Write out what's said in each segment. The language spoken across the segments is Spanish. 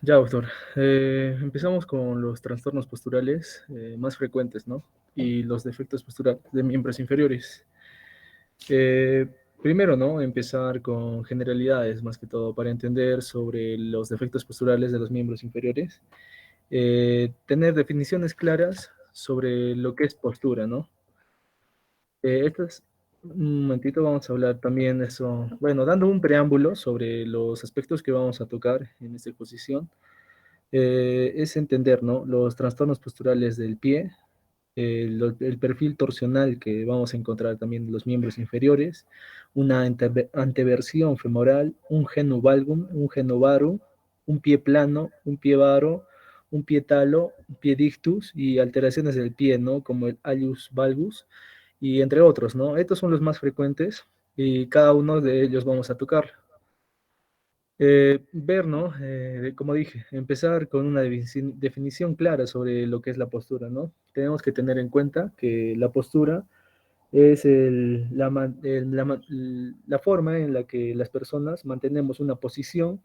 Ya, doctor. Empezamos con los trastornos posturales más frecuentes, ¿no? Y los defectos posturales de miembros inferiores. Eh, Primero, ¿no? Empezar con generalidades, más que todo, para entender sobre los defectos posturales de los miembros inferiores. Tener definiciones claras sobre lo que es postura, ¿no? Un momentito, vamos a hablar también de eso, bueno, dando un preámbulo sobre los aspectos que vamos a tocar en esta exposición. Es entender, ¿no? Los trastornos posturales del pie, el perfil torsional que vamos a encontrar también en los miembros inferiores, una anteversión femoral, un genu valgum, un genu varum, un pie plano, un pie varo, un pie talo, un pie dictus y alteraciones del pie, ¿no? Como el alius valgus y entre otros, ¿no? Estos son los más frecuentes y cada uno de ellos vamos a tocar. Ver, ¿no? Como dije, empezar con una definición clara sobre lo que es la postura, ¿no? Tenemos que tener en cuenta que la postura es la forma en la que las personas mantenemos una posición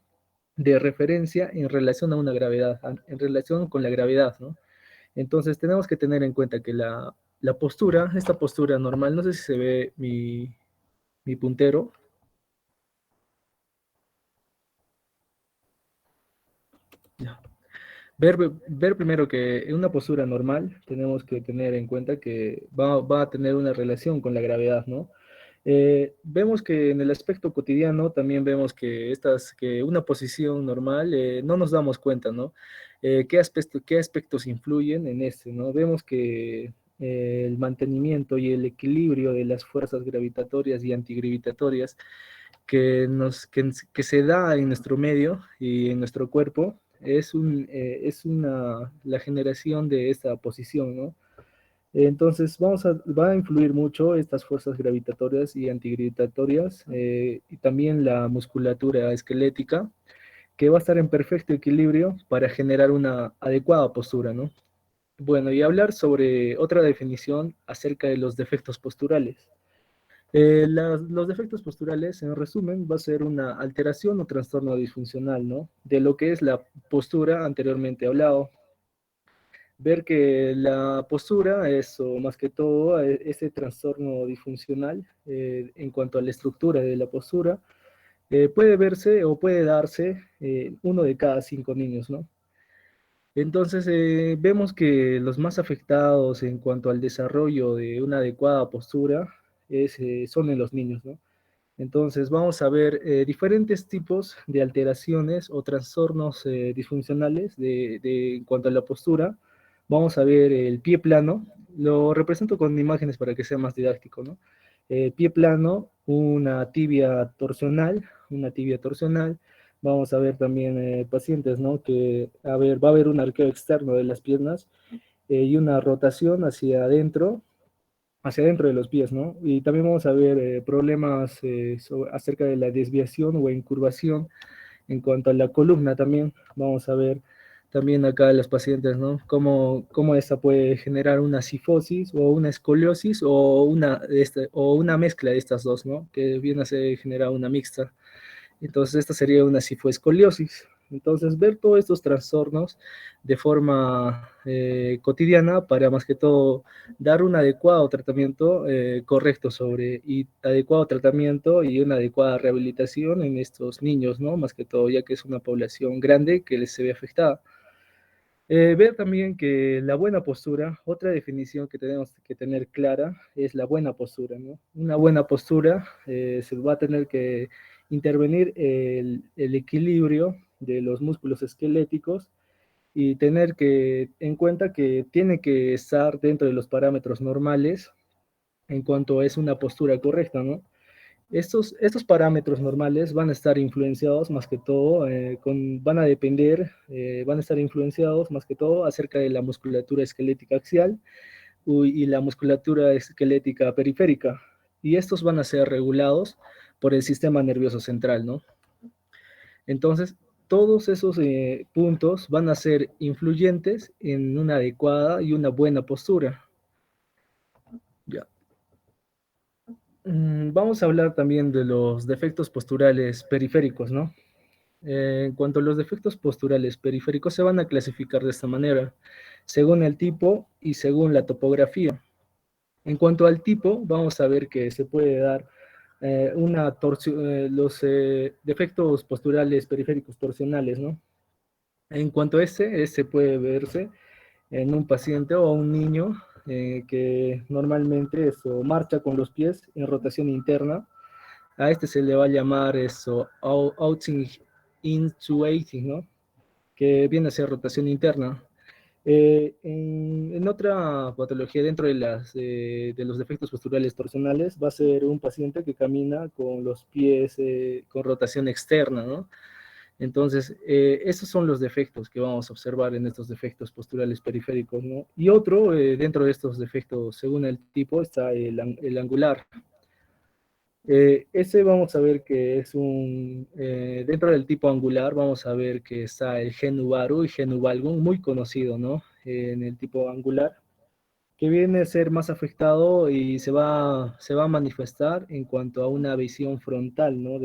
de referencia en relación a una gravedad, en relación con la gravedad, ¿no? Entonces tenemos que tener en cuenta que la postura, esta postura normal, no sé si se ve mi puntero. Ya. Ver primero que en una postura normal tenemos que tener en cuenta que va a tener una relación con la gravedad, ¿no? Vemos que en el aspecto cotidiano también vemos que una posición normal no nos damos cuenta, ¿no? ¿Qué aspectos influyen en este, ¿no? Vemos que el mantenimiento y el equilibrio de las fuerzas gravitatorias y antigravitatorias que se da en nuestro medio y en nuestro cuerpo la generación de esta posición, ¿no? Entonces va a influir mucho estas fuerzas gravitatorias y antigravitatorias y también la musculatura esquelética que va a estar en perfecto equilibrio para generar una adecuada postura, ¿no? Bueno, y hablar sobre otra definición acerca de los defectos posturales. Los defectos posturales, en resumen, va a ser una alteración o trastorno disfuncional, ¿no? De lo que es la postura anteriormente hablado. Ver que la postura es, o más que todo, ese trastorno disfuncional en cuanto a la estructura de la postura, puede verse o puede darse uno de cada 5 niños, ¿no? Entonces, vemos que los más afectados en cuanto al desarrollo de una adecuada postura son en los niños, ¿no? Entonces, vamos a ver diferentes tipos de alteraciones o trastornos disfuncionales en cuanto a la postura. Vamos a ver el pie plano. Lo represento con imágenes para que sea más didáctico, ¿no? Pie plano, una tibia torsional. Vamos a ver también pacientes, ¿no? Va a haber un arqueo externo de las piernas y una rotación hacia adentro de los pies, ¿no? Y también vamos a ver problemas acerca de la desviación o incurvación en cuanto a la columna también. Vamos a ver también acá en los pacientes, ¿no? Cómo esta puede generar una cifosis o una escoliosis o una mezcla de estas dos, ¿no? Que viene a ser generar una mixta. Entonces, esta sería una cifoescoliosis. Entonces, ver todos estos trastornos de forma cotidiana para más que todo dar un adecuado tratamiento correcto y adecuado tratamiento y una adecuada rehabilitación en estos niños, ¿no? Más que todo, ya que es una población grande que les se ve afectada. Ver también que la buena postura, otra definición que tenemos que tener clara es la buena postura, ¿no? Una buena postura se va a tener que intervenir el equilibrio de los músculos esqueléticos y tener en cuenta que tiene que estar dentro de los parámetros normales en cuanto es una postura correcta, ¿no? Estos parámetros normales van a estar influenciados más que todo, van a estar influenciados más que todo acerca de la musculatura esquelética axial y la musculatura esquelética periférica. Y estos van a ser regulados por el sistema nervioso central, ¿no? Entonces, todos esos puntos van a ser influyentes en una adecuada y una buena postura. Ya. Vamos a hablar también de los defectos posturales periféricos, ¿no? En cuanto a los defectos posturales periféricos, se van a clasificar de esta manera, según el tipo y según la topografía. En cuanto al tipo, vamos a ver que se puede dar una torsión, los defectos posturales periféricos torsionales, ¿no? En cuanto a este puede verse en un paciente o un niño que normalmente eso, marcha con los pies en rotación interna. A este se le va a llamar eso, outing intuiting, ¿no? Que viene a ser rotación interna. En otra patología dentro de los defectos posturales torsionales va a ser un paciente que camina con los pies con rotación externa, ¿no? Entonces, esos son los defectos que vamos a observar en estos defectos posturales periféricos, ¿no? Y otro, dentro de estos defectos, según el tipo, está el angular. Ese vamos a ver que es dentro del tipo angular, vamos a ver que está el genu varu y genu valgum, muy conocido, ¿no? En el tipo angular, que viene a ser más afectado y se va a manifestar en cuanto a una visión frontal, ¿no?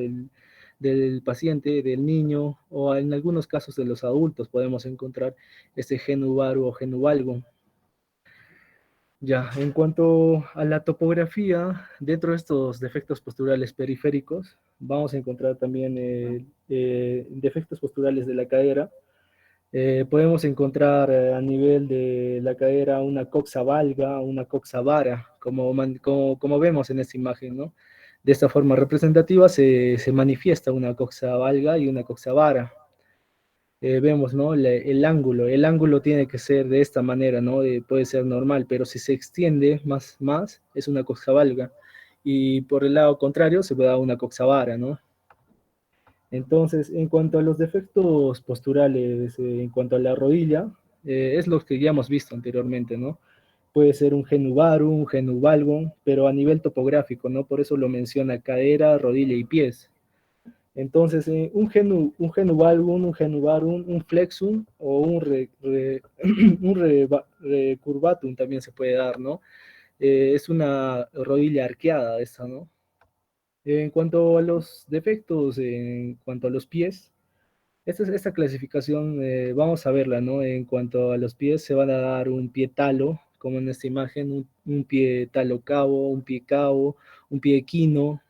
Del paciente, del niño, o en algunos casos de los adultos podemos encontrar este genu varu o genu valgum. Ya, en cuanto a la topografía, dentro de estos defectos posturales periféricos, vamos a encontrar también defectos posturales de la cadera. Podemos encontrar a nivel de la cadera una coxa valga, una coxa vara, como vemos en esta imagen, ¿no? De esta forma representativa se manifiesta una coxa valga y una coxa vara. Vemos, ¿no? El ángulo tiene que ser de esta manera, ¿no? Puede ser normal, pero si se extiende más es una coxa valga. Y por el lado contrario se da una coxa vara, ¿no? Entonces, en cuanto a los defectos posturales, en cuanto a la rodilla, es lo que ya hemos visto anteriormente, ¿no? Puede ser un genu varum, un genu valgum, pero a nivel topográfico, ¿no? Por eso lo menciona cadera, rodilla y pies. Entonces, un genu valgum, un genu varum, un flexum o un recurvatum también se puede dar, ¿no? Es una rodilla arqueada esa, ¿no? En cuanto a los defectos, en cuanto a los pies, esta clasificación vamos a verla, ¿no? En cuanto a los pies, se van a dar un pie talo, como en esta imagen, un pie talo cabo, un pie equino.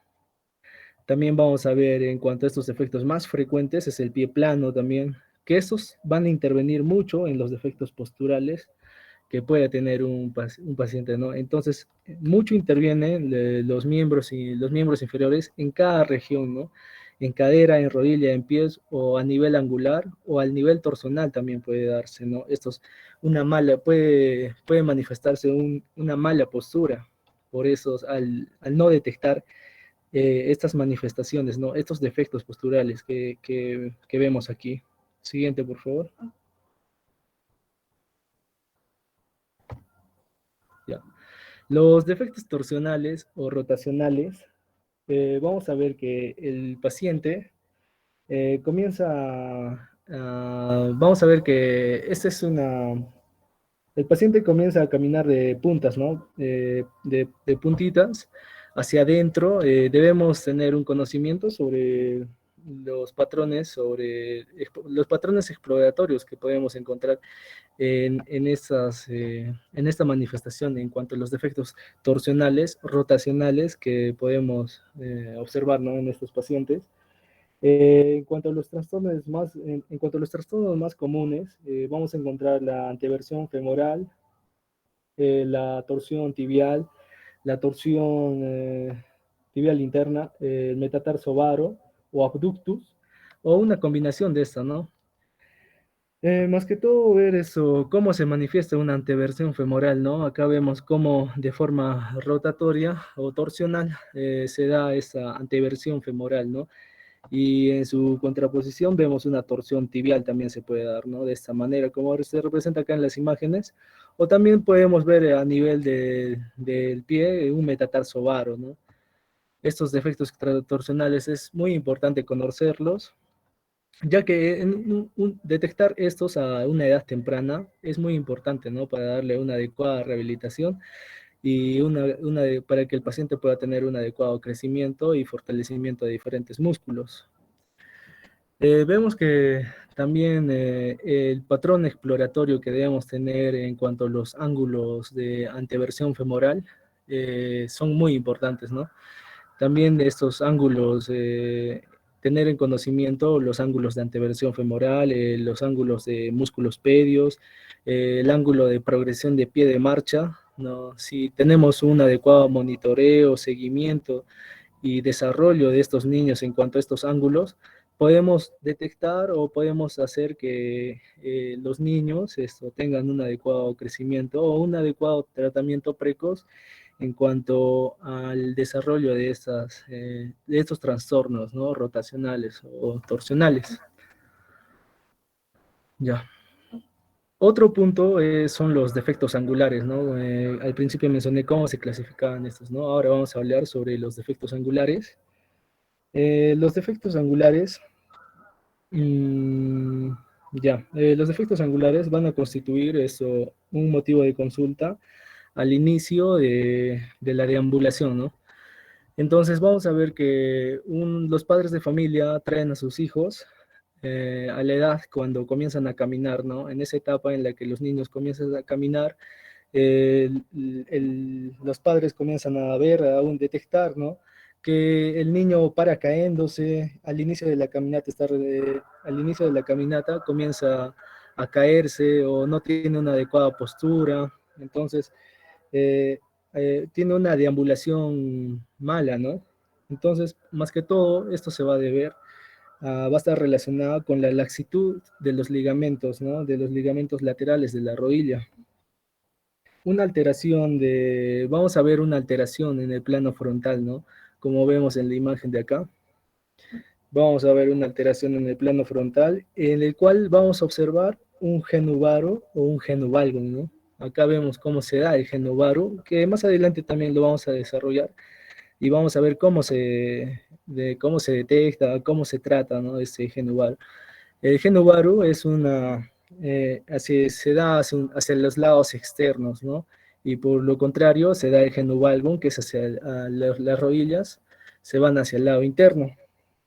También vamos a ver en cuanto a estos defectos más frecuentes, es el pie plano también, que estos van a intervenir mucho en los defectos posturales que puede tener un paciente, ¿no? Entonces, mucho intervienen los miembros inferiores en cada región, ¿no? En cadera, en rodilla, en pies, o a nivel angular, o al nivel torsonal también puede darse, ¿no? Puede manifestarse una mala postura. Por eso, al no detectar estas manifestaciones, ¿no? Estos defectos posturales que vemos aquí. Siguiente, por favor. Ya. Los defectos torsionales o rotacionales, vamos a ver que el paciente vamos a ver que el paciente comienza a caminar de puntas, ¿no? De puntitas hacia adentro. Debemos tener un conocimiento sobre los patrones exploratorios que podemos encontrar en esta manifestación en cuanto a los defectos torsionales, rotacionales que podemos observar, ¿no? En estos pacientes. En cuanto a los trastornos más comunes, vamos a encontrar la anteversión femoral, la torsión tibial, la torsión tibial interna, el metatarso varo o abductus, o una combinación de esta, ¿no? Más que todo ver eso, cómo se manifiesta una anteversión femoral, ¿no? Acá vemos cómo de forma rotatoria o torsional se da esa anteversión femoral, ¿no? Y en su contraposición vemos una torsión tibial también se puede dar, ¿no? De esta manera, como se representa acá en las imágenes. O también podemos ver a nivel del pie un metatarso varo, ¿no? Estos defectos torsionales es muy importante conocerlos ya que detectar estos a una edad temprana es muy importante, ¿no? Para darle una adecuada rehabilitación y para que el paciente pueda tener un adecuado crecimiento y fortalecimiento de diferentes músculos. Vemos que también el patrón exploratorio que debemos tener en cuanto a los ángulos de anteversión femoral son muy importantes, ¿no? También de estos ángulos, tener en conocimiento los ángulos de anteversión femoral, los ángulos de músculos pedios, el ángulo de progresión de pie de marcha, ¿no? Si tenemos un adecuado monitoreo, seguimiento y desarrollo de estos niños en cuanto a estos ángulos, podemos detectar o podemos hacer que los niños tengan un adecuado crecimiento o un adecuado tratamiento precoz en cuanto al desarrollo de estos trastornos, ¿no? Rotacionales o torsionales. Ya. Otro punto son los defectos angulares, ¿no? Al principio mencioné cómo se clasificaban estos, ¿no? Ahora vamos a hablar sobre los defectos angulares. Los defectos angulares, mm, los defectos angulares van a constituir eso, un motivo de consulta al inicio de la deambulación, ¿no? Entonces vamos a ver que los padres de familia traen a sus hijos a la edad cuando comienzan a caminar, ¿no? En esa etapa en la que los niños comienzan a caminar, los padres comienzan a ver, a aún detectar, ¿no? Que el niño para caéndose, al inicio de la caminata, al inicio de la caminata comienza a caerse o no tiene una adecuada postura, entonces eh, tiene una deambulación mala, ¿no? Entonces, más que todo, esto se va a deber, va a estar relacionado con la laxitud de los ligamentos, ¿no? De los ligamentos laterales de la rodilla. Vamos a ver una alteración en el plano frontal, ¿no? Como vemos en la imagen de acá, vamos a ver una alteración en el plano frontal, en el cual vamos a observar un genuvaro o un genuvalgum, ¿no? Acá vemos cómo se da el genuvaro, que más adelante también lo vamos a desarrollar y vamos a ver cómo se detecta, cómo se trata, ¿no? Este genuvaro. El genuvaro es se da hacia los lados externos, ¿no? Y por lo contrario, se da el genuvalgum, que es las rodillas, se van hacia el lado interno.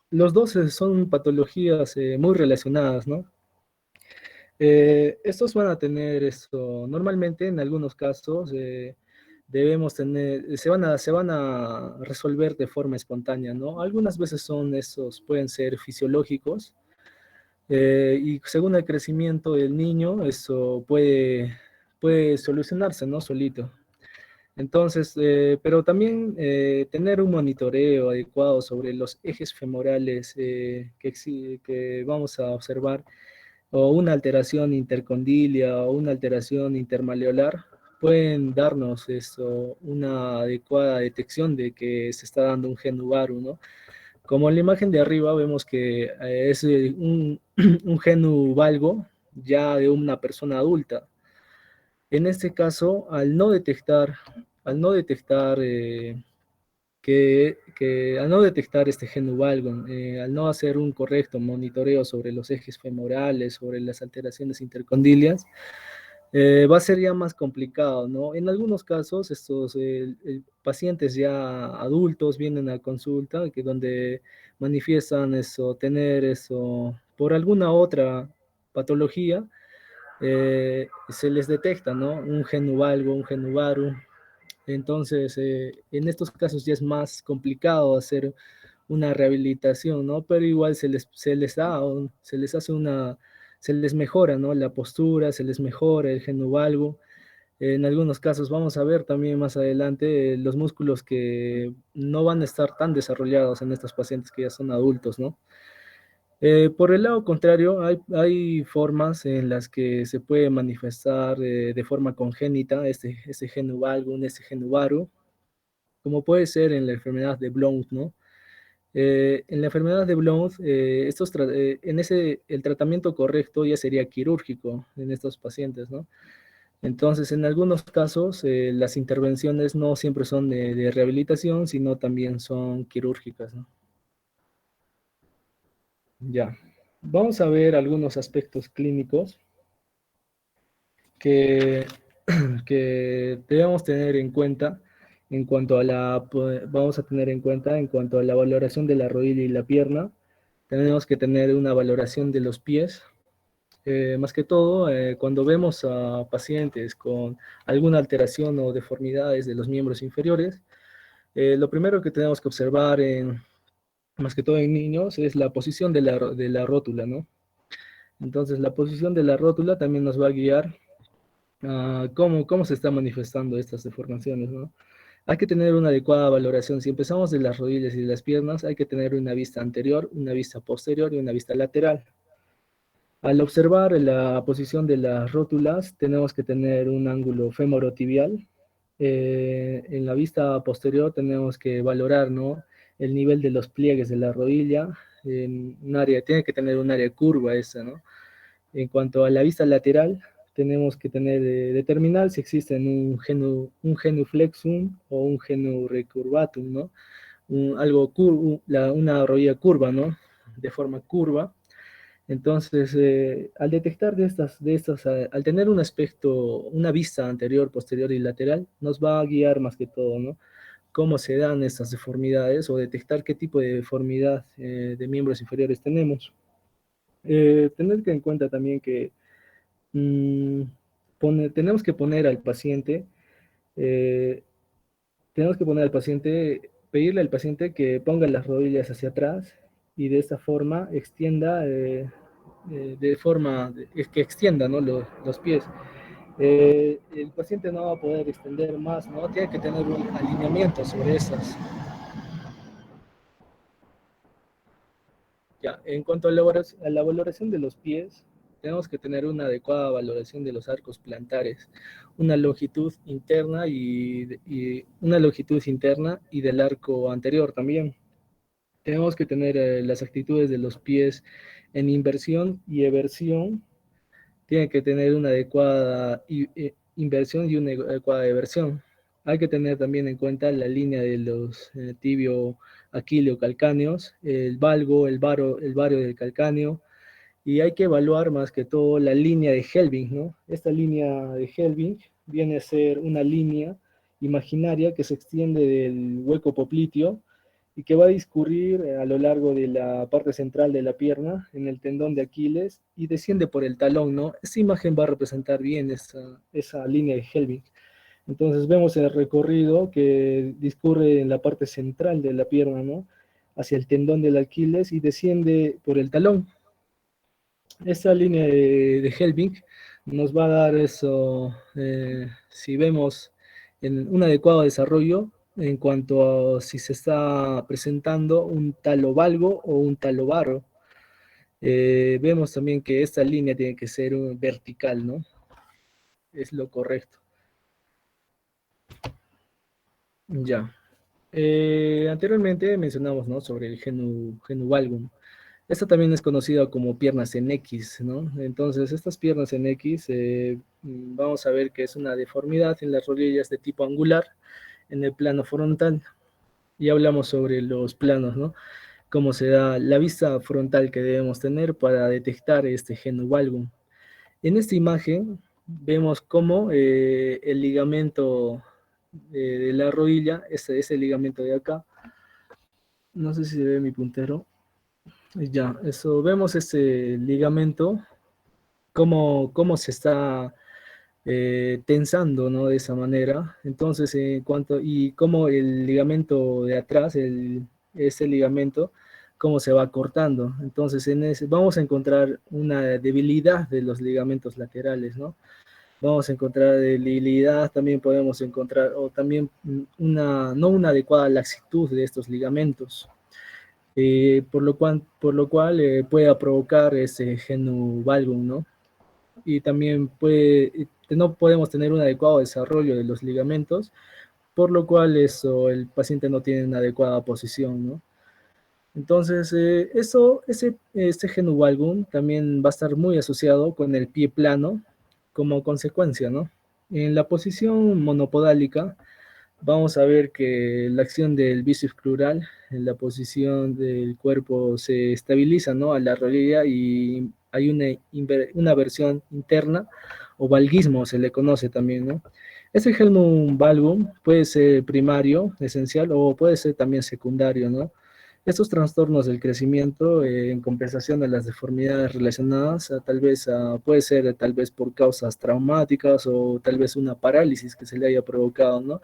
Los dos son patologías muy relacionadas, ¿no? Estos van a tener esto, normalmente en algunos casos debemos tener, se van a resolver de forma espontánea, ¿no? Algunas veces pueden ser fisiológicos, y según el crecimiento del niño, puede solucionarse, ¿no? Solito. Entonces, pero también tener un monitoreo adecuado sobre los ejes femorales que vamos a observar, o una alteración intercondilia o una alteración intermaleolar, pueden darnos una adecuada detección de que se está dando un genuvarum, ¿no? Como en la imagen de arriba vemos que es un genu valgo ya de una persona adulta. En este caso, al no detectar al no detectar este genu valgo, al no hacer un correcto monitoreo sobre los ejes femorales, sobre las alteraciones intercondilias, va a ser ya más complicado, ¿no? En algunos casos, estos pacientes ya adultos vienen a consulta, donde manifiestan tener por alguna otra patología, se les detecta, ¿no? Un genuvalgo, un genuvarum. Entonces, en estos casos ya es más complicado hacer una rehabilitación, ¿no? Pero igual se les mejora, ¿no? La postura, se les mejora el genuvalgo. En algunos casos vamos a ver también más adelante los músculos que no van a estar tan desarrollados en estos pacientes que ya son adultos, ¿no? Por el lado contrario, hay formas en las que se puede manifestar de forma congénita este genu valgum, este genu varum, como puede ser en la enfermedad de Blount, ¿no? En la enfermedad de Blount, el tratamiento correcto ya sería quirúrgico en estos pacientes, ¿no? Entonces, en algunos casos, las intervenciones no siempre son de rehabilitación, sino también son quirúrgicas, ¿no? Ya. Vamos a ver algunos aspectos clínicos que, que debemos tener en cuenta en cuanto a vamos a tener en cuenta en cuanto a la valoración de la rodilla y la pierna. tenemos que tener una valoración de los pies. Más que todo, cuando vemos a pacientes con alguna alteración o deformidades de los miembros inferiores, lo primero que tenemos que observar, más que todo en niños, es la posición de la rótula, ¿no? Entonces, la posición de la rótula también nos va a guiar a cómo se están manifestando estas deformaciones, ¿no? Hay que tener una adecuada valoración. Si empezamos de las rodillas y de las piernas, hay que tener una vista anterior, una vista posterior y una vista lateral. Al observar la posición de las rótulas, tenemos que tener un ángulo femorotibial. En la vista posterior tenemos que valorar, ¿no?, el nivel de los pliegues de la rodilla. En un área, tiene que tener un área curva esa, ¿no? En cuanto a la vista lateral, tenemos que determinar si existe un genuflexum o un recurvatum, ¿no? Una rodilla curva, ¿no? De forma curva. Entonces, al detectar al tener un aspecto, una vista anterior, posterior y lateral, nos va a guiar más que todo, ¿no? Cómo se dan estas deformidades o detectar qué tipo de deformidad de miembros inferiores tenemos. Tener que en cuenta también que mm, tenemos que poner al paciente, eh, pedirle al paciente que ponga las rodillas hacia atrás y de esta forma extienda, que extienda, ¿no?, los pies. El paciente no va a poder extender más, ¿no? Tiene que tener un alineamiento sobre esas. Ya, en cuanto a la valoración de los pies, tenemos que tener una adecuada valoración de los arcos plantares, una longitud interna y una longitud interna y del arco anterior también. Tenemos que tener las actitudes de los pies en inversión y eversión. Tiene que tener una adecuada inversión y una adecuada eversión. Hay que tener también en cuenta la línea de los tibio, aquileo, calcáneos, el valgo, el vario del calcáneo, y hay que evaluar más que todo la línea de Helbing, ¿no? Esta línea de Helbing viene a ser una línea imaginaria que se extiende del hueco popliteo y que va a discurrir a lo largo de la parte central de la pierna, en el tendón de Aquiles, y desciende por el talón, ¿no? Esta imagen va a representar bien esa línea de Helbing. Entonces vemos el recorrido que discurre en la parte central de la pierna, ¿no?, hacia el tendón del Aquiles y desciende por el talón. Esta línea de Helbing nos va a dar eso, si vemos en un adecuado desarrollo en cuanto a si se está presentando un talovalgo o un talovaro. Vemos también que esta línea tiene que ser vertical, ¿no? Es lo correcto. Ya. Anteriormente mencionamos, ¿no?, sobre el genu valgum. Esta también es conocida como piernas en X, ¿no? Entonces, estas piernas en X, vamos a ver que es una deformidad en las rodillas de tipo angular en el plano frontal. Y hablamos sobre los planos, ¿no? Cómo se da la vista frontal que debemos tener para detectar este genu valgum. En esta imagen vemos cómo el ligamento de la rodilla, ese ligamento de acá, no sé si se ve mi puntero, ya, eso, vemos este ligamento, cómo se está tensando, ¿no?, de esa manera. Entonces, y cómo el ligamento de atrás, ese ligamento, cómo se va cortando. Entonces, vamos a encontrar una debilidad de los ligamentos laterales, ¿no? Vamos a encontrar debilidad, también podemos encontrar, o también no una adecuada laxitud de estos ligamentos. Por lo cual puede provocar ese genu valgum, ¿no? Y también no podemos tener un adecuado desarrollo de los ligamentos, por lo cual el paciente no tiene una adecuada posición, ¿no? Entonces, este genu valgum también va a estar muy asociado con el pie plano como consecuencia, ¿no? En la posición monopodálica, vamos a ver que la acción del bíceps crural en la posición del cuerpo se estabiliza, ¿no?, a la rodilla, y hay una versión interna o valgismo se le conoce también, ¿no? Este genu valgum puede ser primario, esencial, o puede ser también secundario, ¿no? Estos trastornos del crecimiento, en compensación a las deformidades relacionadas, tal vez puede ser tal vez por causas traumáticas o tal vez una parálisis que se le haya provocado, ¿no?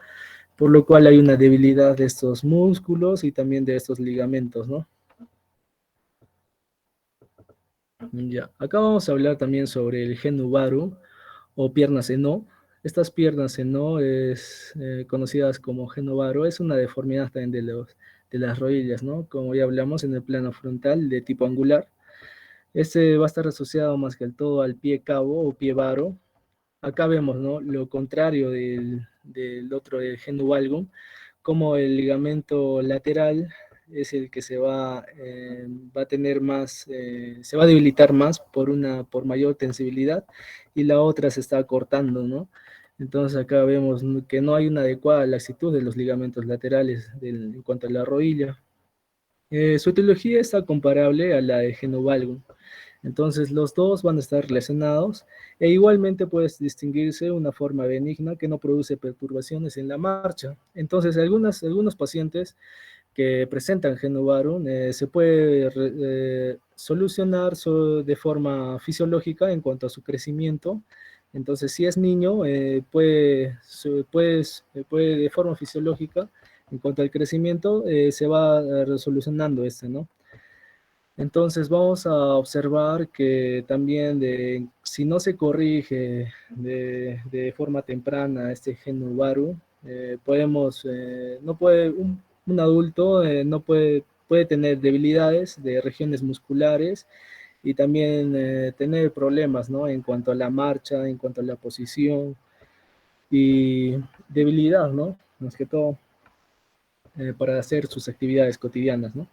Por lo cual hay una debilidad de estos músculos y también de estos ligamentos, ¿no? Ya, acá vamos a hablar también sobre el genu varum o piernas seno. Estas piernas seno es conocidas como genu varum, es una deformidad también de las rodillas, ¿no? Como ya hablamos en el plano frontal de tipo angular. Este va a estar asociado más que al todo al pie cabo o pie varo. Acá vemos, ¿no? Lo contrario del otro, del genu valgum, como el ligamento lateral es el que va a tener más, se va a debilitar más por mayor tensibilidad y la otra se está cortando, ¿no? Entonces acá vemos que no hay una adecuada laxitud de los ligamentos laterales en cuanto a la rodilla. Su etiología está comparable a la de genu valgum. Entonces los dos van a estar relacionados e igualmente puede distinguirse una forma benigna que no produce perturbaciones en la marcha. Entonces algunos pacientes que presentan Genovarum se puede solucionar de forma fisiológica en cuanto a su crecimiento. Entonces si es niño puede de forma fisiológica en cuanto al crecimiento se va resolucionando este, ¿no? Entonces vamos a observar que también si no se corrige de forma temprana este gen varu, no puede, un adulto no puede tener debilidades de regiones musculares y también tener problemas, ¿no? En cuanto a la marcha, en cuanto a la posición y debilidad, ¿no? Más que todo para hacer sus actividades cotidianas, ¿no?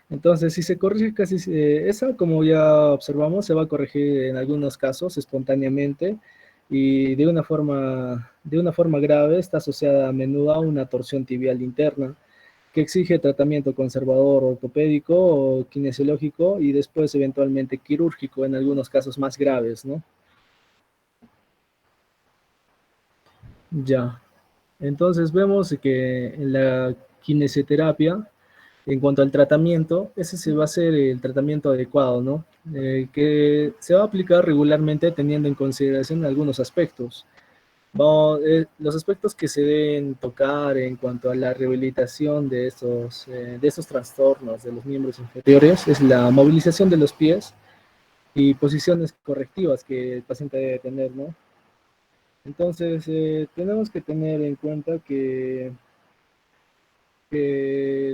Entonces, si se corrige esa, como ya observamos, se va a corregir en algunos casos espontáneamente y de una forma grave está asociada a menudo a una torsión tibial interna que exige tratamiento conservador ortopédico o kinesiológico y después eventualmente quirúrgico en algunos casos más graves, ¿no? Ya. Entonces vemos que en la kinesioterapia, en cuanto al tratamiento, ese se va a ser el tratamiento adecuado, ¿no? Que se va a aplicar regularmente teniendo en consideración algunos aspectos. Los aspectos que se deben tocar en cuanto a la rehabilitación de estos trastornos de los miembros inferiores es la movilización de los pies y posiciones correctivas que el paciente debe tener, ¿no? Entonces, tenemos que tener en cuenta que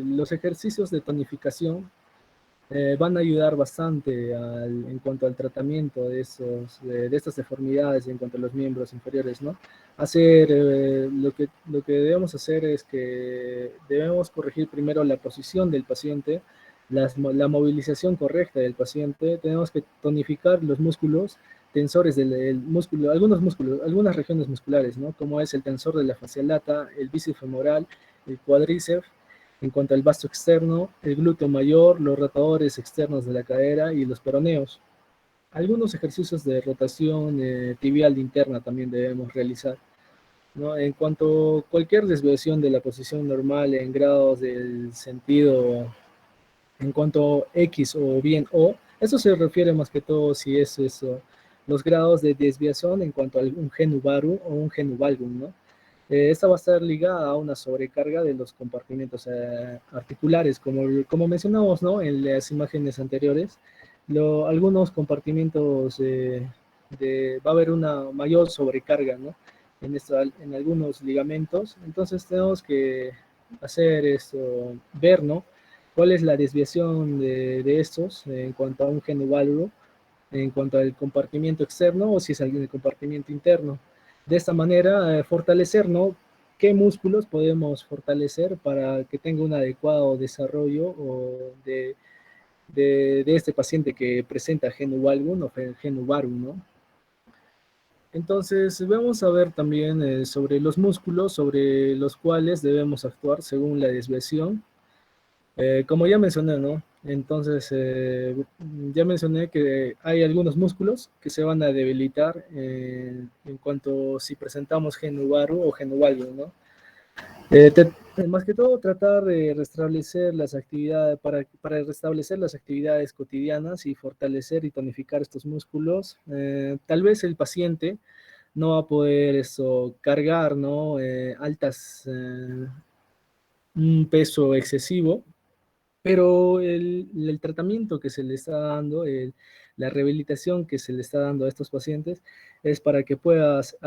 los ejercicios de tonificación van a ayudar bastante en cuanto al tratamiento de estas deformidades en cuanto a los miembros inferiores, ¿no? Lo que debemos hacer es que debemos corregir primero la posición del paciente, la movilización correcta del paciente, tenemos que tonificar los músculos tensores del músculo, algunos músculos, algunas regiones musculares, ¿no? Como es el tensor de la fascia lata, el bíceps femoral, el cuádriceps, en cuanto al vasto externo, el glúteo mayor, los rotadores externos de la cadera y los peroneos. Algunos ejercicios de rotación tibial interna también debemos realizar, ¿no? En cuanto a cualquier desviación de la posición normal en grados del sentido, en cuanto a X o bien O, eso se refiere más que todo si es eso, los grados de desviación en cuanto a un genu varum o un genu valgum, ¿no? Esta va a estar ligada a una sobrecarga de los compartimentos articulares, como mencionamos, ¿no? En las imágenes anteriores. Algunos compartimentos va a haber una mayor sobrecarga, ¿no? En algunos ligamentos. Entonces tenemos que hacer esto, ver, ¿no? ¿Cuál es la desviación de estos en cuanto a un genu valuro, en cuanto al compartimiento externo o si es el compartimiento interno? De esta manera, fortalecer, ¿no? ¿Qué músculos podemos fortalecer para que tenga un adecuado desarrollo de este paciente que presenta genu valgum o genu varum, ¿no? Entonces, vamos a ver también sobre los músculos, sobre los cuales debemos actuar según la desviación. Como ya mencioné, ¿no? Entonces, ya mencioné que hay algunos músculos que se van a debilitar en cuanto si presentamos genu varum o genu valgum, ¿no? Más que todo, tratar de restablecer las actividades, para restablecer las actividades cotidianas y fortalecer y tonificar estos músculos. Tal vez el paciente no va a poder eso, cargar, ¿no? Un peso excesivo, pero el tratamiento que se le está dando, la rehabilitación que se le está dando a estos pacientes es para que puedas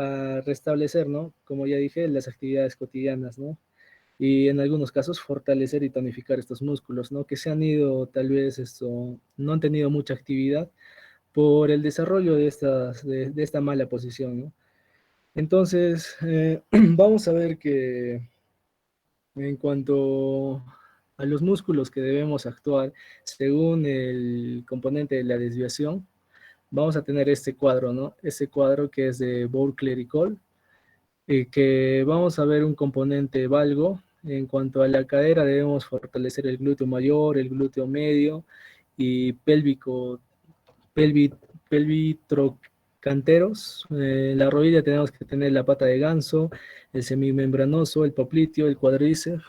restablecer, ¿no? Como ya dije, las actividades cotidianas, ¿no? Y en algunos casos fortalecer y tonificar estos músculos, ¿no? Que se han ido, tal vez, no han tenido mucha actividad por el desarrollo de esta mala posición, ¿no? Entonces, vamos a ver que en cuanto a los músculos que debemos actuar según el componente de la desviación, vamos a tener este cuadro, ¿no? Este cuadro que es de Bowler y Cole, que vamos a ver un componente valgo. En cuanto a la cadera, debemos fortalecer el glúteo mayor, el glúteo medio y pelvi, pelvitrocanteros. En la rodilla tenemos que tener la pata de ganso, el semimembranoso, el popliteo, el cuádriceps.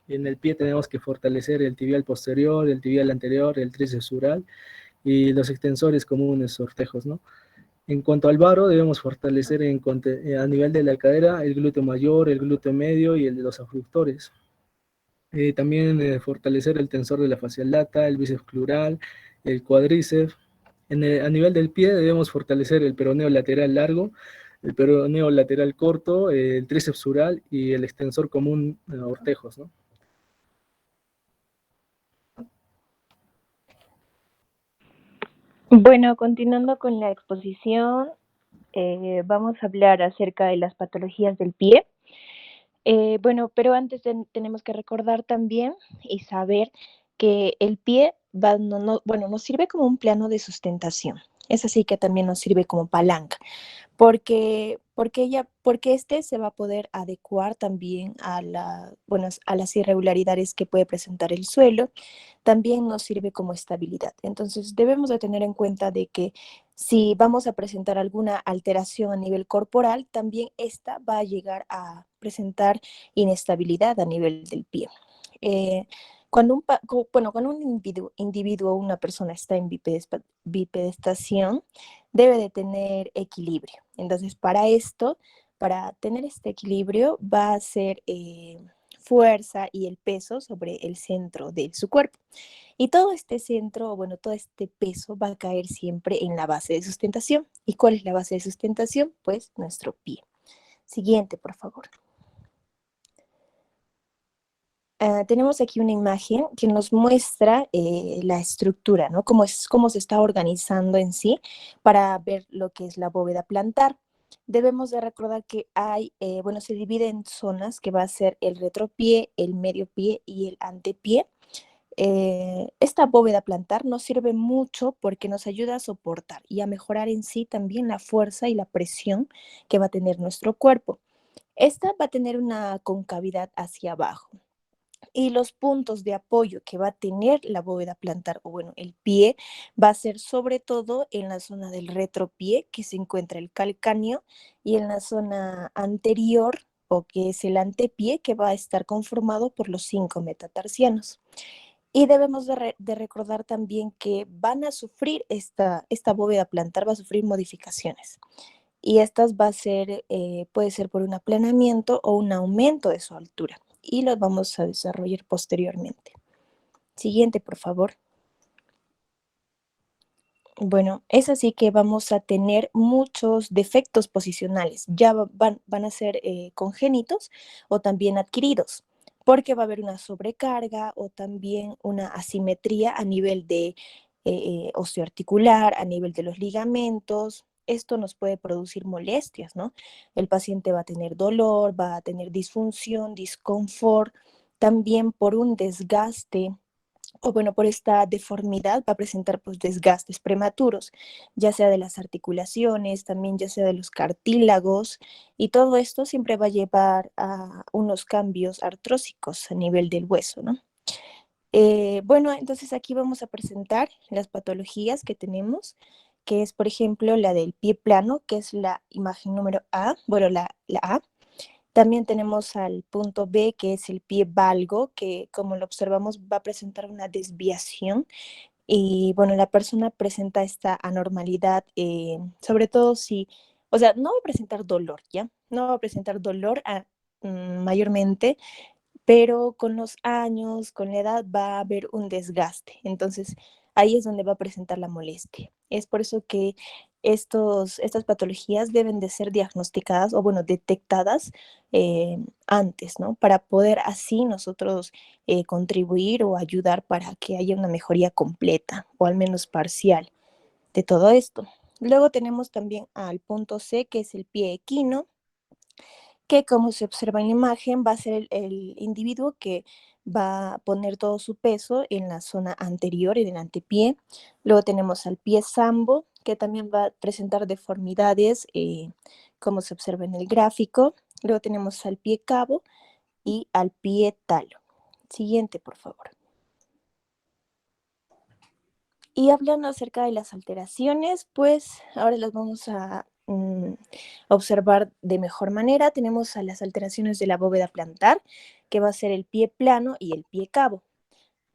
En el pie tenemos que fortalecer el tibial posterior, el tibial anterior, el tríceps sural y los extensores comunes, sortejos, ¿no? En cuanto al varo, debemos fortalecer a nivel de la cadera el glúteo mayor, el glúteo medio y el de los abductores. También fortalecer el tensor de la facial lata, el bíceps crural, el cuádriceps. A nivel del pie debemos fortalecer el peroneo lateral largo, el peroneo lateral corto, el tríceps sural y el extensor común ortejos, ¿no? Bueno, continuando con la exposición, vamos a hablar acerca de las patologías del pie. Bueno, pero antes tenemos que recordar también y saber que el pie bueno, nos sirve como un plano de sustentación. Es así que también nos sirve como palanca porque este se va a poder adecuar también bueno, a las irregularidades que puede presentar el suelo, también nos sirve como estabilidad. Entonces debemos de tener en cuenta de que si vamos a presentar alguna alteración a nivel corporal, también esta va a llegar a presentar inestabilidad a nivel del pie. Cuando un individuo o una persona está en bipedestación, debe de tener equilibrio. Entonces, para tener este equilibrio, va a ser fuerza y el peso sobre el centro de su cuerpo. Y todo este centro, bueno, todo este peso va a caer siempre en la base de sustentación. ¿Y cuál es la base de sustentación? Pues nuestro pie. Siguiente, por favor. Tenemos aquí una imagen que nos muestra la estructura, ¿no? Cómo se está organizando en sí para ver lo que es la bóveda plantar. Debemos de recordar que bueno, se divide en zonas que va a ser el retropié, el medio pie y el antepié. Esta bóveda plantar nos sirve mucho porque nos ayuda a soportar y a mejorar en sí también la fuerza y la presión que va a tener nuestro cuerpo. Esta va a tener una concavidad hacia abajo y los puntos de apoyo que va a tener la bóveda plantar, o bueno, el pie, va a ser sobre todo en la zona del retropié, que se encuentra el calcáneo, y en la zona anterior, o que es el antepié, que va a estar conformado por los 5 metatarsianos. Y debemos de recordar también que van a sufrir esta bóveda plantar, va a sufrir modificaciones. Y estas puede ser por un aplanamiento o un aumento de su altura. Y los vamos a desarrollar posteriormente. Siguiente, por favor. Bueno, es así que vamos a tener muchos defectos posicionales. Ya van a ser congénitos o también adquiridos, porque va a haber una sobrecarga o también una asimetría a nivel de osteoarticular, a nivel de los ligamentos. Esto nos puede producir molestias, ¿no? El paciente va a tener dolor, va a tener disfunción, disconfort, también por un desgaste o bueno, por esta deformidad va a presentar pues desgastes prematuros, ya sea de las articulaciones, también ya sea de los cartílagos, y todo esto siempre va a llevar a unos cambios artrósicos a nivel del hueso, ¿no? Bueno, entonces aquí vamos a presentar las patologías que tenemos, que es, por ejemplo, la del pie plano, que es la imagen número A, bueno, la A, También tenemos al punto B, que es el pie valgo, que como lo observamos va a presentar una desviación y bueno, la persona presenta esta anormalidad, sobre todo si, o sea, no va a presentar dolor, ¿ya? No va a presentar dolor mayormente, pero con los años, con la edad, va a haber un desgaste. Entonces, ahí es donde va a presentar la molestia. Es por eso que estas patologías deben de ser diagnosticadas o, bueno, detectadas antes, ¿no? Para poder así nosotros contribuir o ayudar para que haya una mejoría completa o al menos parcial de todo esto. Luego tenemos también al punto C, que es el pie equino, que como se observa en la imagen va a ser el individuo que va a poner todo su peso en la zona anterior, en el antepié. Luego tenemos al pie sambo, que también va a presentar deformidades, como se observa en el gráfico. Luego tenemos al pie cabo y al pie talo. Siguiente, por favor. Y hablando acerca de las alteraciones, pues ahora las vamos a observar de mejor manera. Tenemos a las alteraciones de la bóveda plantar, que va a ser el pie plano y el pie cabo.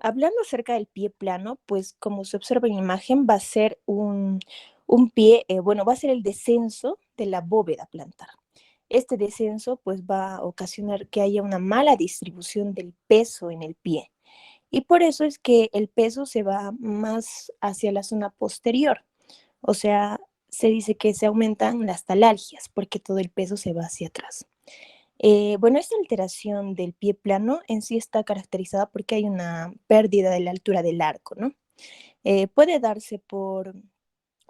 Hablando acerca del pie plano, pues como se observa en la imagen, va a ser un pie, bueno, va a ser el descenso de la bóveda plantar. Este descenso pues va a ocasionar que haya una mala distribución del peso en el pie. Y por eso es que el peso se va más hacia la zona posterior. O sea, se dice que se aumentan las talalgias porque todo el peso se va hacia atrás. Bueno, esta alteración del pie plano en sí está caracterizada porque hay una pérdida de la altura del arco, ¿no? Puede darse por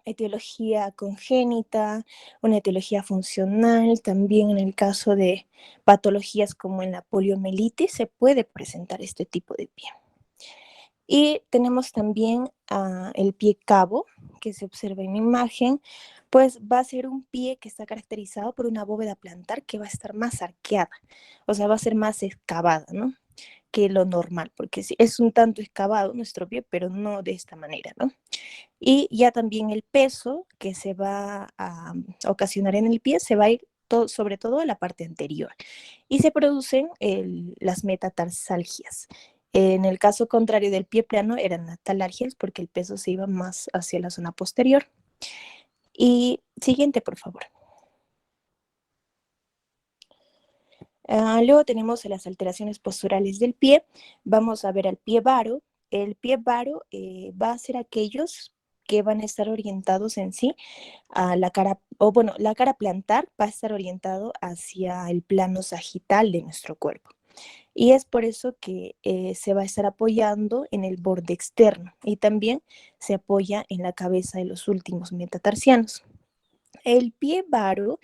etiología congénita, una etiología funcional, también en el caso de patologías como en la poliomielitis se puede presentar este tipo de pie. Y tenemos también el pie cabo, que se observa en la imagen, pues va a ser un pie que está caracterizado por una bóveda plantar que va a estar más arqueada, o sea, va a ser más excavada, ¿no? Que lo normal, porque sí, es un tanto excavado nuestro pie, pero no de esta manera, ¿no? Y ya también el peso que se va a ocasionar en el pie se va a ir sobre todo a la parte anterior y se producen las metatarsalgias. En el caso contrario del pie plano eran las talargias porque el peso se iba más hacia la zona posterior. Y siguiente, por favor. Luego tenemos las alteraciones posturales del pie. Vamos a ver al pie varo. El pie varo va a ser aquellos que van a estar orientados en sí a la cara, o bueno, la cara plantar va a estar orientado hacia el plano sagital de nuestro cuerpo. Y es por eso que se va a estar apoyando en el borde externo y también se apoya en la cabeza de los últimos metatarsianos. El pie varo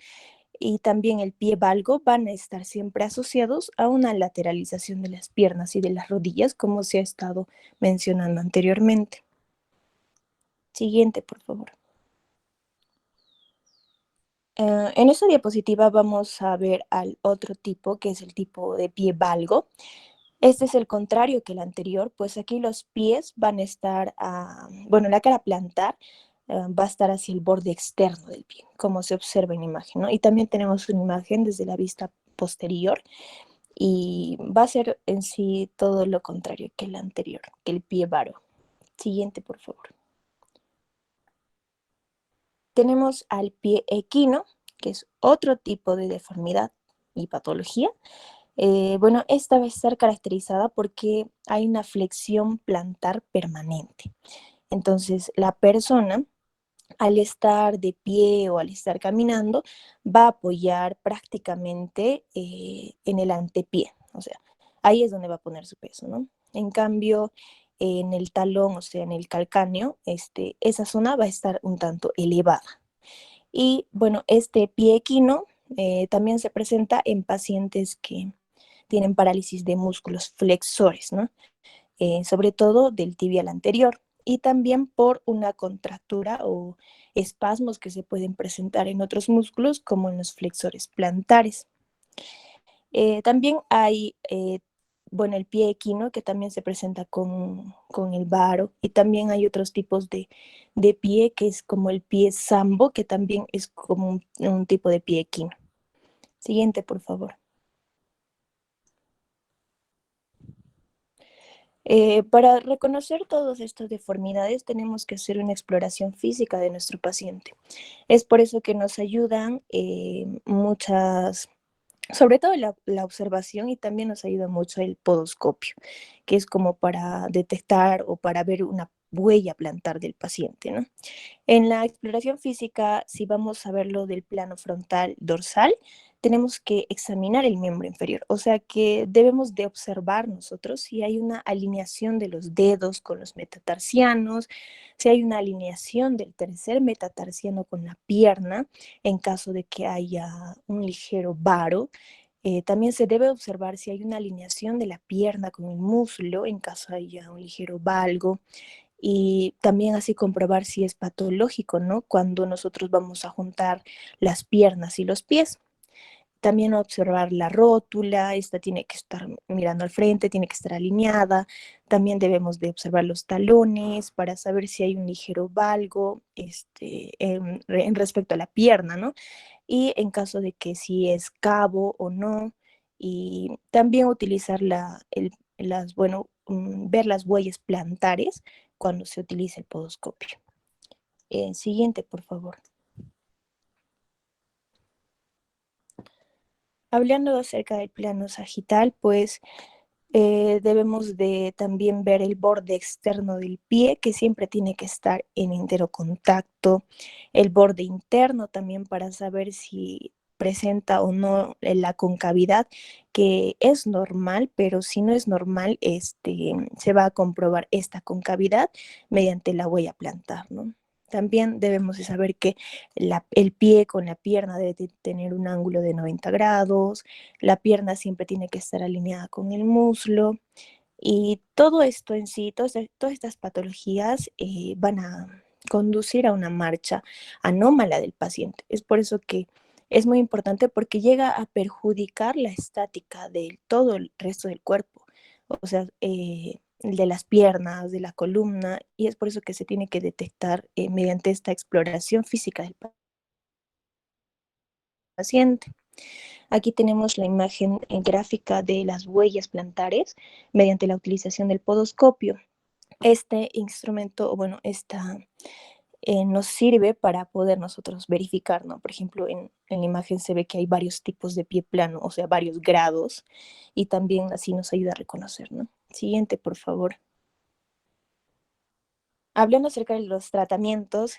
y también el pie valgo van a estar siempre asociados a una lateralización de las piernas y de las rodillas, como se ha estado mencionando anteriormente. Siguiente, por favor. En esta diapositiva vamos a ver al otro tipo, que es el tipo de pie valgo. Este es el contrario que el anterior, pues aquí los pies van a estar, bueno, la cara plantar va a estar hacia el borde externo del pie, como se observa en la imagen, ¿no? Y también tenemos una imagen desde la vista posterior y va a ser en sí todo lo contrario que el anterior, que el pie varo. Siguiente, por favor. Tenemos al pie equino, que es otro tipo de deformidad y patología. Bueno, esta va a estar caracterizada porque hay una flexión plantar permanente. Entonces, la persona, al estar de pie o al estar caminando, va a apoyar prácticamente en el antepié. O sea, ahí es donde va a poner su peso, ¿no? En cambio, en el talón, o sea, en el calcáneo, esa zona va a estar un tanto elevada. Y bueno, este pie equino también se presenta en pacientes que tienen parálisis de músculos flexores, ¿no? Sobre todo del tibial anterior y también por una contractura o espasmos que se pueden presentar en otros músculos como en los flexores plantares. También hay, bueno, el pie equino que también se presenta con el varo y también hay otros tipos de pie que es como el pie sambo que también es como un tipo de pie equino. Siguiente, por favor. Para reconocer todas estas deformidades tenemos que hacer una exploración física de nuestro paciente. Es por eso que nos ayudan muchas, sobre todo la observación, y también nos ayuda mucho el podoscopio, que es como para detectar o para ver una huella plantar del paciente, ¿no? En la exploración física, si vamos a verlo del plano frontal dorsal, tenemos que examinar el miembro inferior, o sea que debemos de observar nosotros si hay una alineación de los dedos con los metatarsianos, si hay una alineación del tercer metatarsiano con la pierna, en caso de que haya un ligero varo. También se debe observar si hay una alineación de la pierna con el muslo, en caso haya un ligero valgo, y también así comprobar si es patológico, ¿no? Cuando nosotros vamos a juntar las piernas y los pies. También observar la rótula, esta tiene que estar mirando al frente, tiene que estar alineada. También debemos de observar los talones para saber si hay un ligero valgo en respecto a la pierna, ¿no? Y en caso de que si es cabo o no. Y también utilizar ver las huellas plantares cuando se utiliza el podoscopio. Siguiente, por favor. Hablando acerca del plano sagital, pues debemos de también ver el borde externo del pie, que siempre tiene que estar en entero contacto, el borde interno también para saber si presenta o no la concavidad, que es normal, pero si no es normal, se va a comprobar esta concavidad mediante la huella plantar, ¿no? También debemos de saber que el pie con la pierna debe de tener un ángulo de 90 grados, la pierna siempre tiene que estar alineada con el muslo, y todo esto en sí, todas estas patologías van a conducir a una marcha anómala del paciente. Es por eso que es muy importante, porque llega a perjudicar la estática de todo el resto del cuerpo, o sea, de las piernas, de la columna, y es por eso que se tiene que detectar mediante esta exploración física del paciente. Aquí tenemos la imagen gráfica de las huellas plantares mediante la utilización del podoscopio. Este instrumento, bueno, nos sirve para poder nosotros verificar, ¿no? Por ejemplo, en la imagen se ve que hay varios tipos de pie plano, o sea, varios grados, y también así nos ayuda a reconocer, ¿no? Siguiente, por favor. Hablando acerca de los tratamientos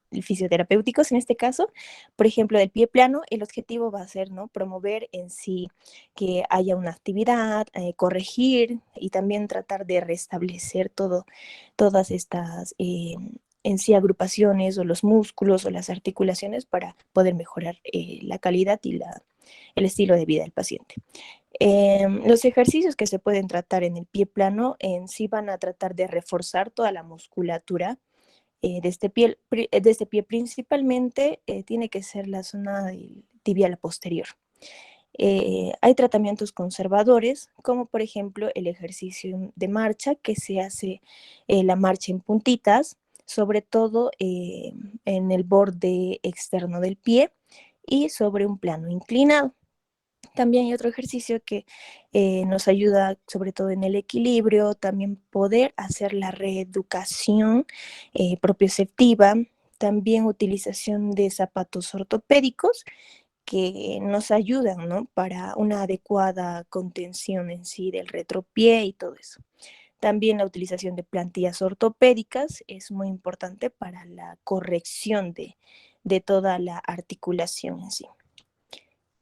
fisioterapéuticos, en este caso, por ejemplo, del pie plano, el objetivo va a ser, ¿no?, promover en sí que haya una actividad, corregir y también tratar de restablecer todas estas en sí agrupaciones o los músculos o las articulaciones para poder mejorar la calidad y el estilo de vida del paciente. Los ejercicios que se pueden tratar en el pie plano en sí van a tratar de reforzar toda la musculatura de este pie principalmente. Tiene que ser la zona tibial posterior. Hay tratamientos conservadores, como por ejemplo el ejercicio de marcha, que se hace la marcha en puntitas, sobre todo en el borde externo del pie y sobre un plano inclinado. También hay otro ejercicio que nos ayuda sobre todo en el equilibrio, también poder hacer la reeducación propioceptiva, también utilización de zapatos ortopédicos que nos ayudan, ¿no?, para una adecuada contención en sí del retropié y todo eso. También la utilización de plantillas ortopédicas es muy importante para la corrección de toda la articulación en sí.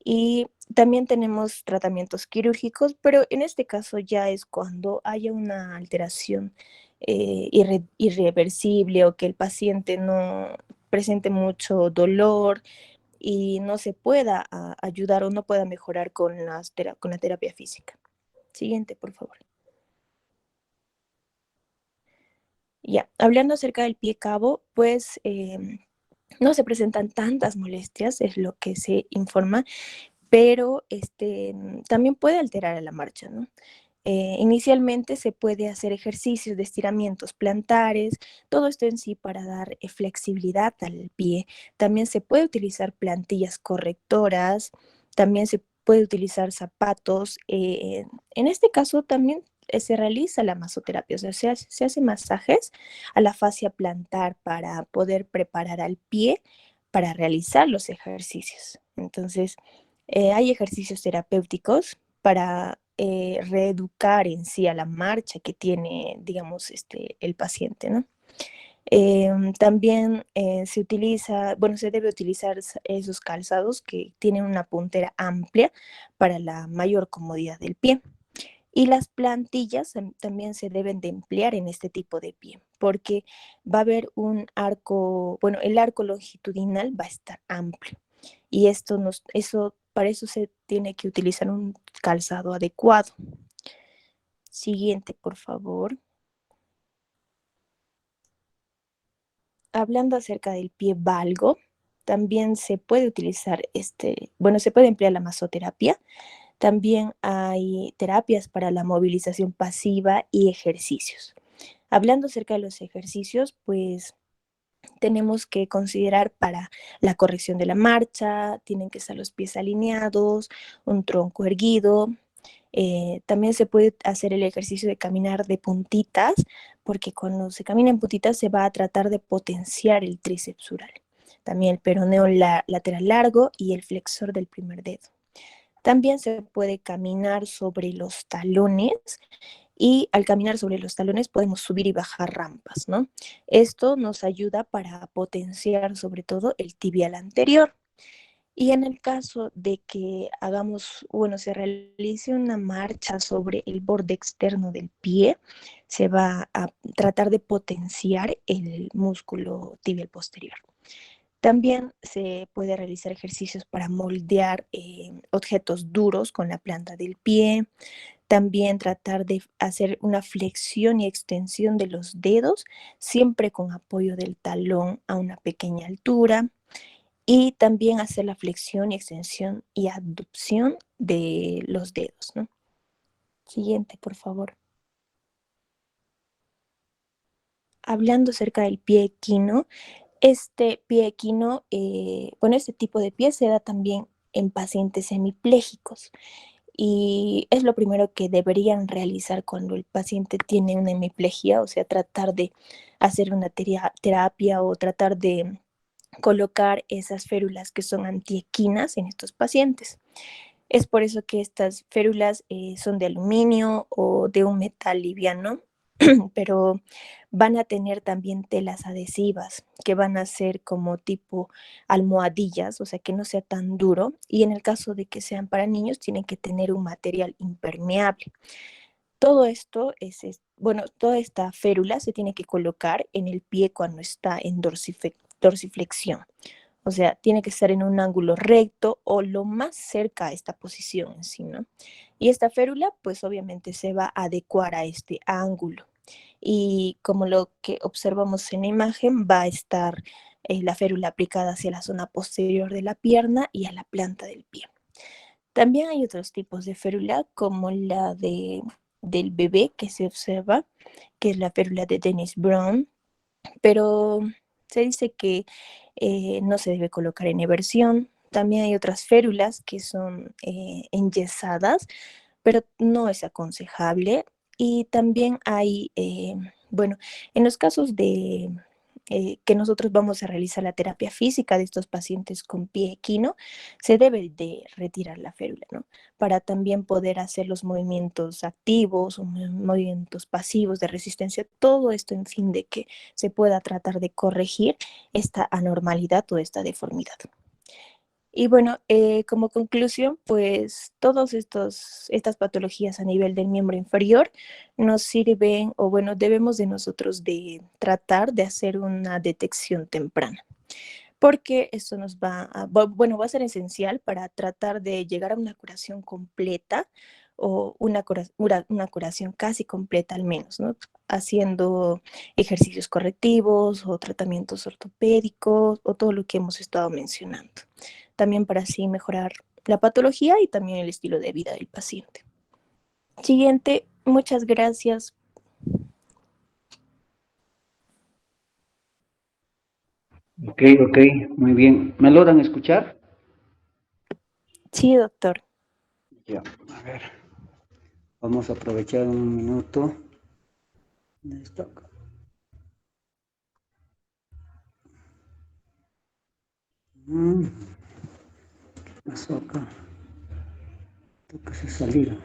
Y también tenemos tratamientos quirúrgicos, pero en este caso ya es cuando haya una alteración irreversible, o que el paciente no presente mucho dolor y no se pueda ayudar o no pueda mejorar con la terapia física. Siguiente, por favor. Ya, hablando acerca del pie cabo, pues no se presentan tantas molestias, es lo que se informa, pero también puede alterar a la marcha, ¿no? Inicialmente se puede hacer ejercicios de estiramientos plantares, todo esto en sí para dar flexibilidad al pie. También se puede utilizar plantillas correctoras, también se puede utilizar zapatos. En este caso también se realiza la masoterapia, o sea, se hace masajes a la fascia plantar para poder preparar al pie para realizar los ejercicios. Entonces, hay ejercicios terapéuticos para reeducar en sí a la marcha que tiene, digamos, el paciente, ¿no? También se utiliza, bueno, se debe utilizar esos calzados que tienen una puntera amplia para la mayor comodidad del pie. Y las plantillas también se deben de emplear en este tipo de pie, porque va a haber un arco, bueno, el arco longitudinal va a estar amplio. Y para eso se tiene que utilizar un calzado adecuado. Siguiente, por favor. Hablando acerca del pie valgo, también se puede utilizar bueno, se puede emplear la masoterapia. También hay terapias para la movilización pasiva y ejercicios. Hablando acerca de los ejercicios, pues tenemos que considerar para la corrección de la marcha, tienen que estar los pies alineados, un tronco erguido. También se puede hacer el ejercicio de caminar de puntitas, porque cuando se camina en puntitas se va a tratar de potenciar el tríceps sural. También el peroneo lateral largo y el flexor del primer dedo. También se puede caminar sobre los talones y al caminar sobre los talones podemos subir y bajar rampas, ¿no? Esto nos ayuda para potenciar sobre todo el tibial anterior. Y en el caso de que se realice una marcha sobre el borde externo del pie, se va a tratar de potenciar el músculo tibial posterior. También se puede realizar ejercicios para moldear objetos duros con la planta del pie. También tratar de hacer una flexión y extensión de los dedos, siempre con apoyo del talón a una pequeña altura. Y también hacer la flexión y extensión y abducción de los dedos, ¿no? Siguiente, por favor. Hablando acerca del pie equino, este pie equino, este tipo de pie se da también en pacientes hemipléjicos y es lo primero que deberían realizar cuando el paciente tiene una hemiplegia, o sea, tratar de hacer una terapia o tratar de colocar esas férulas que son antiequinas en estos pacientes. Es por eso que estas férulas son de aluminio o de un metal liviano, pero van a tener también telas adhesivas que van a ser como tipo almohadillas, o sea que no sea tan duro. Y en el caso de que sean para niños, tienen que tener un material impermeable. Todo esto bueno, toda esta férula se tiene que colocar en el pie cuando está en dorsiflexión. O sea, tiene que estar en un ángulo recto o lo más cerca a esta posición en sí, ¿no? Y esta férula, pues obviamente se va a adecuar a este ángulo. Y como lo que observamos en la imagen, va a estar la férula aplicada hacia la zona posterior de la pierna y a la planta del pie. También hay otros tipos de férula, como del bebé que se observa, que es la férula de Dennis Brown, pero se dice que no se debe colocar en eversión. También hay otras férulas que son enyesadas, pero no es aconsejable. Y también hay, bueno, en los casos de que nosotros vamos a realizar la terapia física de estos pacientes con pie equino, se debe de retirar la férula, ¿no? Para también poder hacer los movimientos activos o movimientos pasivos de resistencia, todo esto en fin de que se pueda tratar de corregir esta anormalidad o esta deformidad. Y bueno, como conclusión, pues estas patologías a nivel del miembro inferior nos sirven, o bueno, debemos de nosotros de tratar de hacer una detección temprana, porque esto va a ser esencial para tratar de llegar a una curación completa o una curación casi completa al menos, ¿no? Haciendo ejercicios correctivos o tratamientos ortopédicos o todo lo que hemos estado mencionando. También para así mejorar la patología y también el estilo de vida del paciente. Siguiente, muchas gracias. Ok, ok, muy bien. ¿Me logran escuchar? Sí, doctor. Ya, a ver. Vamos a aprovechar un minuto. ¿Dónde está acá? ¿Qué pasó acá? Tengo que salir.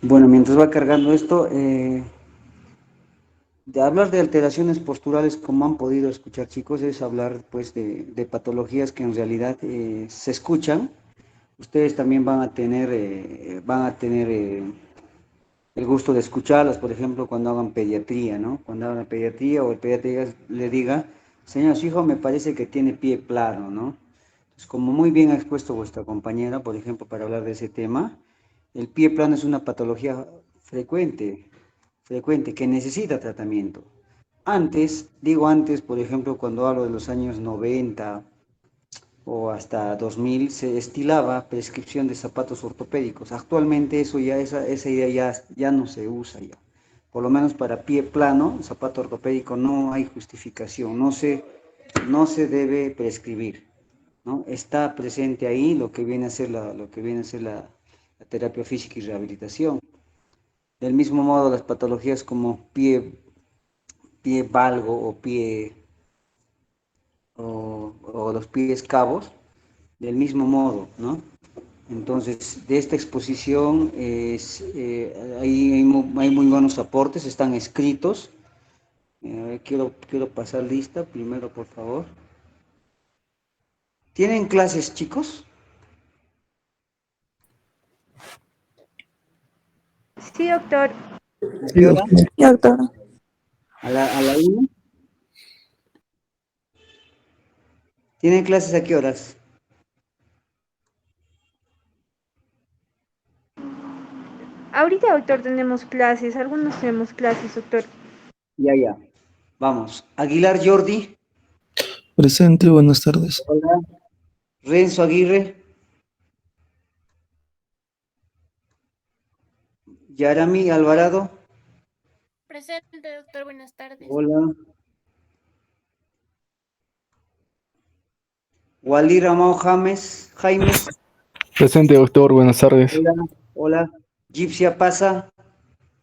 Bueno, mientras va cargando esto, de hablar de alteraciones posturales, como han podido escuchar chicos, es hablar pues de patologías que en realidad se escuchan. Ustedes también van a tener el gusto de escucharlas, por ejemplo, cuando hagan pediatría, ¿no? Cuando hagan pediatría o el pediatra le diga, señor, su hijo me parece que tiene pie plano, ¿no? Entonces, como muy bien ha expuesto vuestra compañera, por ejemplo, para hablar de ese tema, el pie plano es una patología frecuente, que necesita tratamiento. Antes, digo antes, por ejemplo, cuando hablo de los años 90 o hasta 2000, se estilaba prescripción de zapatos ortopédicos. Actualmente esa idea ya no se usa ya. Por lo menos para pie plano, zapato ortopédico, no hay justificación, no se debe prescribir, ¿no? Está presente ahí lo que viene a ser la terapia física y rehabilitación. Del mismo modo, las patologías como pie valgo o los pies cabos, del mismo modo, ¿no? Entonces, de esta exposición hay muy buenos aportes, están escritos. Quiero pasar lista primero, por favor. ¿Tienen clases, chicos? Sí, doctor. ¿A qué hora? Sí, doctor. ¿A la 1? ¿Tienen clases a qué horas? Ahorita, doctor, tenemos clases. Algunos tenemos clases, doctor. Ya. Vamos. Aguilar Jordi. Presente, buenas tardes. Hola. Renzo Aguirre. Yarami Alvarado. Presente, doctor, buenas tardes. Hola. Walid Ramón Jaimes. Presente, doctor, buenas tardes. Hola. Gipsia Pasa.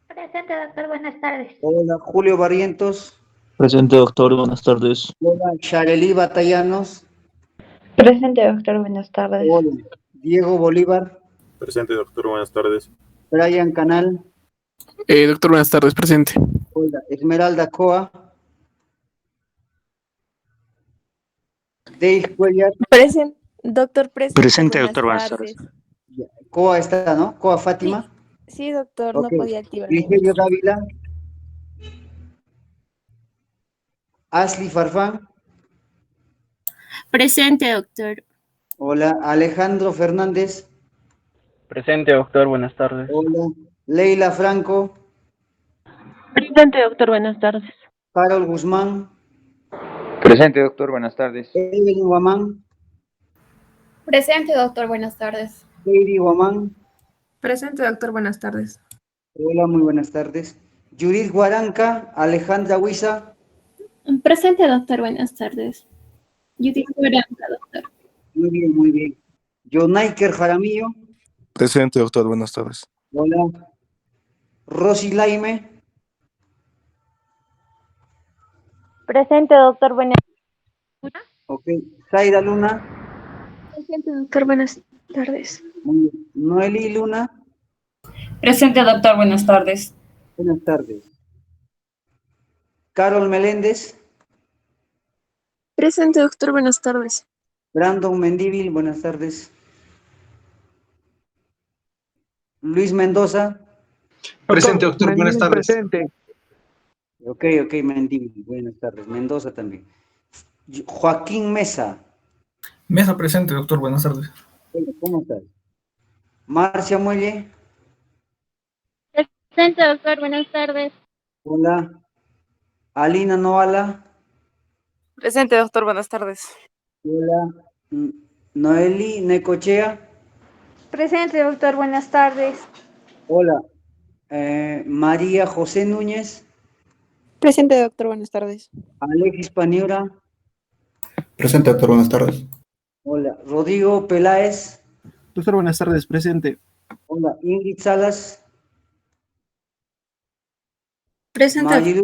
Presente, doctor, buenas tardes. Hola. Julio Barrientos. Presente, doctor, buenas tardes. Hola. Shareli Batallanos. Presente, doctor. Buenas tardes. Hola. Diego Bolívar. Presente, doctor, buenas tardes. Brian Canal. Doctor, buenas tardes, presente. Hola. Esmeralda Coa. Dave Cuellar. Doctor, Presente, buenas doctor, buenas tardes. tardes. Coa está, ¿no? Coa Fátima. Sí, doctor, Ok. no podía activar mi Virgilio micro. Dávila. Ashley Farfán. Presente, doctor. Hola. Alejandro Fernández. Presente, doctor, buenas tardes. Hola. Leila Franco. Presente, doctor. Buenas tardes. Carol Guzmán. Presente, doctor, buenas tardes. Evelyn Guamán. Presente, doctor, buenas tardes. Heidi Guamán. Presente, doctor. Buenas tardes. Hola, muy buenas tardes. Judith Guaranca. Alejandra Huiza. Presente, doctor, buenas tardes. Judith Guaranca, doctor. Muy bien, muy bien. Jonaiker Jaramillo. Presente, doctor, buenas tardes. Hola. Rosy Laime. Presente, doctor. Buenas Ok. Zaida Luna. Presente, doctor. Buenas tardes. Muy bien. Noeli Luna. Presente, doctor, buenas tardes. Buenas tardes. Carol Meléndez. Presente, doctor. Buenas tardes. Brandon Mendívil. Buenas tardes. Luis Mendoza. Presente, doctor, buenas tardes. Presente. Ok, Mendívil. Buenas tardes. Mendoza también. Joaquín Mesa. Mesa presente, doctor, buenas tardes. Hola, ¿cómo estás? Marcia Muelle. Presente, doctor, buenas tardes. Hola. Alina Noala. Presente, doctor. Buenas tardes. Hola. Noeli Necochea. Presente, doctor. Buenas tardes. Hola. María José Núñez, Presente, doctor, buenas tardes. Alexis Paniura, Presente, doctor, buenas tardes. hola. Rodrigo Peláez, Doctor, buenas tardes, presente. hola. Ingrid Salas, Presente.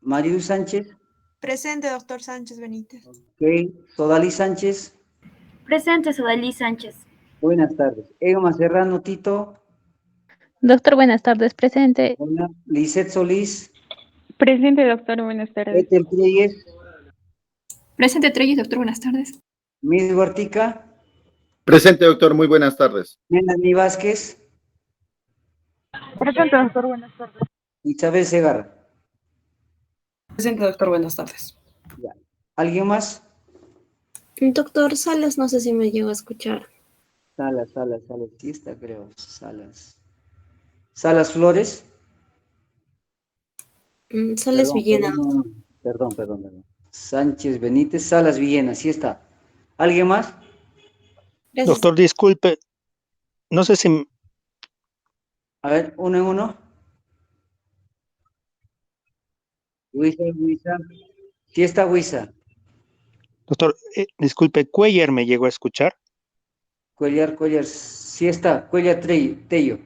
Marilu Sánchez, Presente, doctor Sánchez Benítez. ok. Sodalí Sánchez, Presente, Sodalí Sánchez. buenas tardes. Egma Serrano Tito, Doctor, buenas tardes, presente. hola. Lisette Solís, Presente, doctor, buenas tardes. Ethel Treyes, Presente, Treyes, doctor, buenas tardes. Miss Huartica, Presente, doctor, muy buenas tardes. Melanie Vázquez, Presente, doctor, buenas tardes. Isabel Segarra. Presente, doctor, buenas tardes. Ya. ¿Alguien más? Doctor Salas, no sé si me llegó a escuchar. Salas, sí está, creo. Salas Flores. Salas Villena. Perdón. Sánchez Benítez, Salas Villena, sí está. ¿Alguien más? Gracias. Doctor, disculpe, no sé si... A ver, uno en uno. Huiza. Sí está Huiza. Doctor, disculpe, ¿Cuellar me llegó a escuchar? Cuellar, sí está. Cuellar Tello.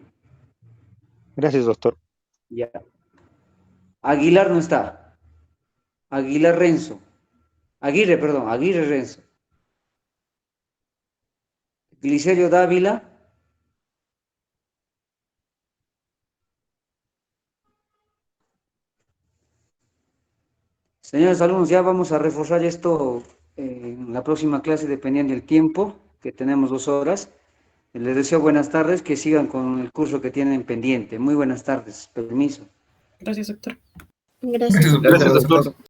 Gracias, doctor. Ya. Aguilar no está. Aguilar Renzo. Aguirre Renzo. Glicerio Dávila. Señores alumnos, ya vamos a reforzar esto en la próxima clase dependiendo del tiempo, que tenemos 2 horas. Les deseo buenas tardes, que sigan con el curso que tienen pendiente. Muy buenas tardes, permiso. Gracias, doctor. Gracias. Gracias, doctor.